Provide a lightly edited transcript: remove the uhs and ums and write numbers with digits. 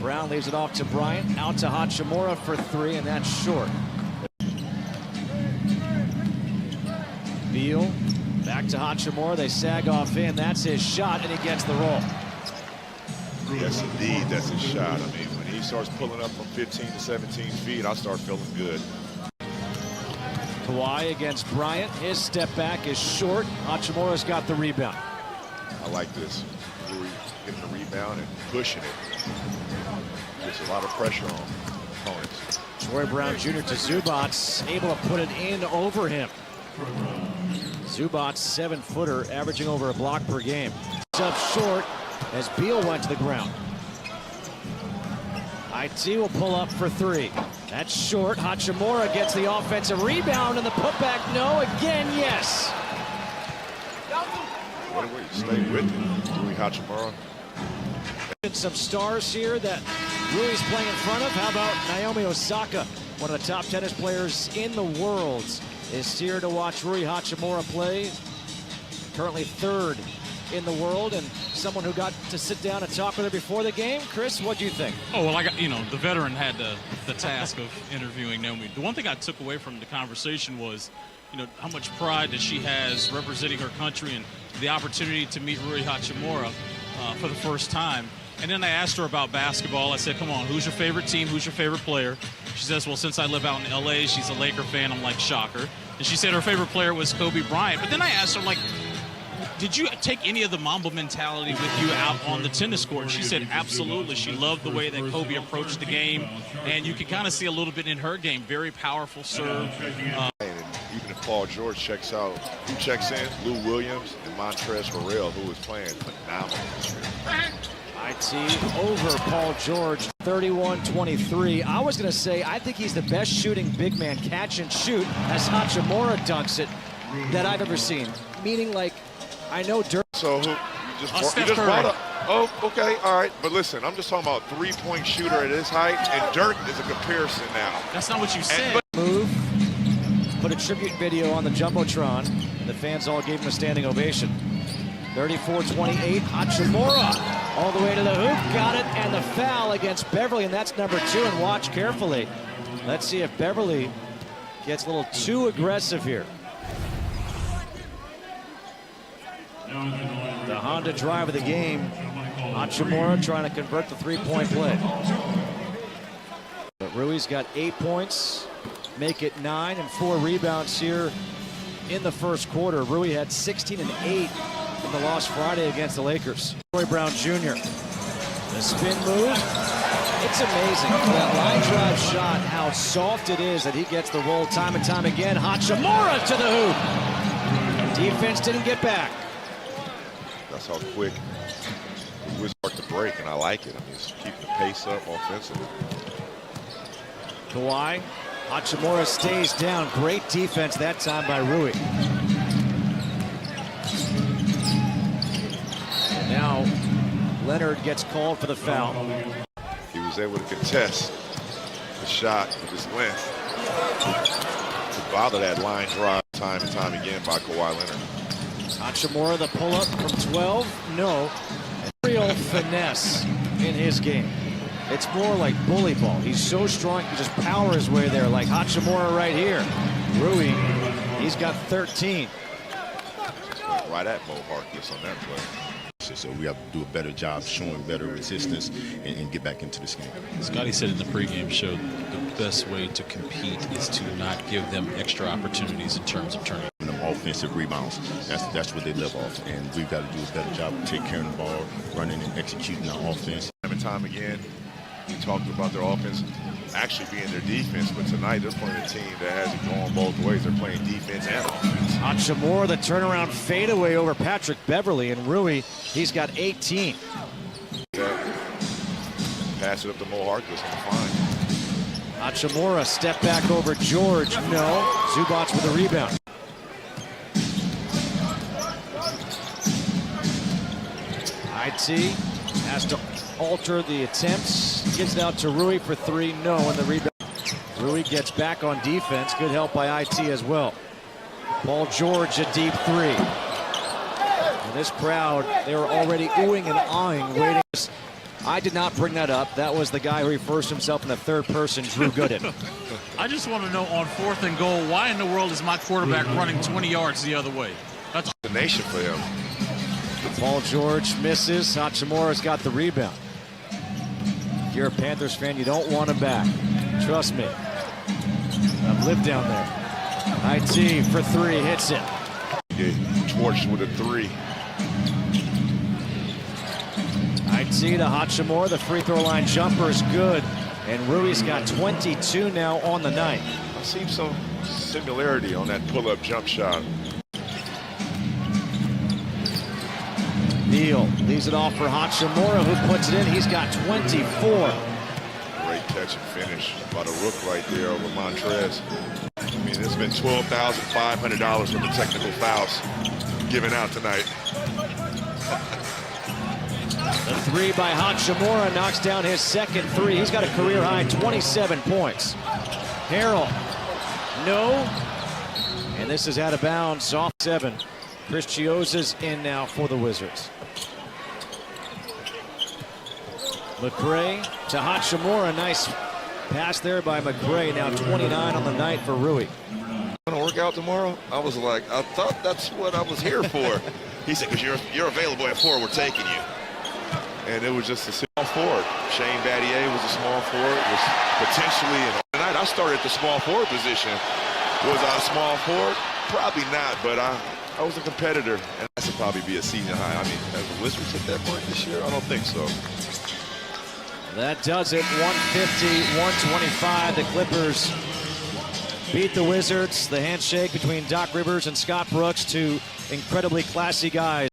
Brown leaves it off to Bryant, out to Hachimura for three, and that's short. Beal, back to Hachimura, they sag off in, that's his shot, and he gets the roll. Yes, indeed, that's his shot. I mean, when he starts pulling up from 15 to 17 feet, I start feeling good. Kawhi against Bryant, his step back is short. Hachimura's got the rebound. I like this. Really getting the rebound and pushing it. Puts a lot of pressure on opponents. Troy Brown Jr. to Zubac, able to put it in over him. Zubac, 7-footer, averaging over a block per game. Up short as Beal went to the ground. IT will pull up for three. That's short. Hachimura gets the offensive rebound and the putback. No, again, yes. What a way to stay with it. Rui Hachimura. Some stars here that Rui's playing in front of. How about Naomi Osaka, one of the top tennis players in the world, is here to watch Rui Hachimura play. Currently third in the world, and someone who got to sit down and talk with her before the game. Chris, what do you think? Oh, well, the veteran had the task of interviewing Naomi. The one thing I took away from the conversation was, how much pride that she has representing her country and the opportunity to meet Rui Hachimura for the first time. And then I asked her about basketball. I said, come on, who's your favorite team? Who's your favorite player? She says, well, since I live out in L.A., she's a Laker fan. I'm like, shocker. And she said her favorite player was Kobe Bryant. But then I asked her, like, did you take any of the Mamba mentality with you out on the tennis court? And she said, absolutely. She loved the way that Kobe approached the game. And you can kind of see a little bit in her game. Very powerful serve. Even if Paul George checks out, who checks in? Lou Williams and Montrezl Harrell, who is playing phenomenal. IT over Paul George, 31-23. I was going to say, I think he's the best shooting big man catch and shoot as Hachimura dunks it that I've ever seen. Meaning, like, I know Dirk. So who, you just brought up. Oh, okay, all right. But listen, I'm just talking about three-point shooter at his height, and Dirk is a comparison now. That's not what you said. Move, put a tribute video on the Jumbotron, and the fans all gave him a standing ovation. 34-28, Hachimura all the way to the hoop, got it, and the foul against Beverly, and that's number 2, and watch carefully. Let's see if Beverly gets a little too aggressive here. The Honda drive of the game, Hachimura trying to convert the three-point play. But Rui's got 8 points, make it 9, and 4 rebounds here in the first quarter. Rui had 16 and 8 in the loss Friday against the Lakers. Troy Brown Jr. The spin move. It's amazing. That line drive shot, how soft it is that he gets the roll time and time again. Hachimura to the hoop. Defense didn't get back. That's how quick we start to break, and I like it. I mean, it's keeping the pace up offensively. Kawhi. Hachimura stays down. Great defense that time by Rui. And now Leonard gets called for the foul. He was able to contest the shot with his length to bother that line drive time and time again by Kawhi Leonard. Hachimura, the pull-up from 12, no. Real finesse in his game. It's more like bully ball. He's so strong, he can just power his way there, like Hachimura right here. Rui, he's got 13. Right at Mo Harkless on that play. So we have to do a better job showing better resistance and get back into this game. Scotty said in the pregame show, the best way to compete is to not give them extra opportunities in terms of turning. Them offensive rebounds, that's what they live off, and we've got to do a better job of taking care of the ball, running and executing our offense. Time and time again, we talked about their offense actually being their defense, but tonight they're playing a team that has it going both ways. They're playing defense and offense. Hachimura, the turnaround fadeaway over Patrick Beverly, and Rui, he's got 18. Pass it up to Mo Harkless on the fine. Hachimura, step back over George, no. Zubac with a rebound. IT has to alter the attempts, gives it out to Rui for 3, no, and the rebound. Rui gets back on defense, good help by IT as well. Paul George a deep 3. And this crowd, they were already oohing and awing, waiting. I did not bring that up. That was the guy who refers to himself in the third person, Drew Gooden. I just want to know on 4th and goal, why in the world is my quarterback running 20 yards the other way? That's the nation for him. Paul George misses. Hachimura's got the rebound. If you're a Panthers fan, you don't want him back. Trust me. I've lived down there. IT for 3, hits it. Torched with a 3. IT to Hachimura. The free throw line jumper is good. And Rui's got 22 now on the night. I see some similarity on that pull-up jump shot. Neal leaves it off for Hachimura, who puts it in. He's got 24. Great catch and finish by the Rook right there over Montrez. I mean, there's been $12,500 worth of technical fouls given out tonight. The 3 by Hachimura knocks down his second 3. He's got a career-high 27 points. Harrell, no. And this is out of bounds, off 7. Chris Chioza's in now for the Wizards. McRae to Hachimura. Nice pass there by McRae. Now 29 on the night for Rui. Gonna work out tomorrow? I was like, I thought that's what I was here for. He said, because you're available at 4, we're taking you. And it was just a small forward. Shane Battier was a small forward. Was potentially, and tonight I started at the small forward position. Was I a small forward? Probably not, but I was a competitor, and that should probably be a season high. I mean, have the Wizards hit that point this year? I don't think so. That does it. 150-125. The Clippers beat the Wizards. The handshake between Doc Rivers and Scott Brooks, two incredibly classy guys.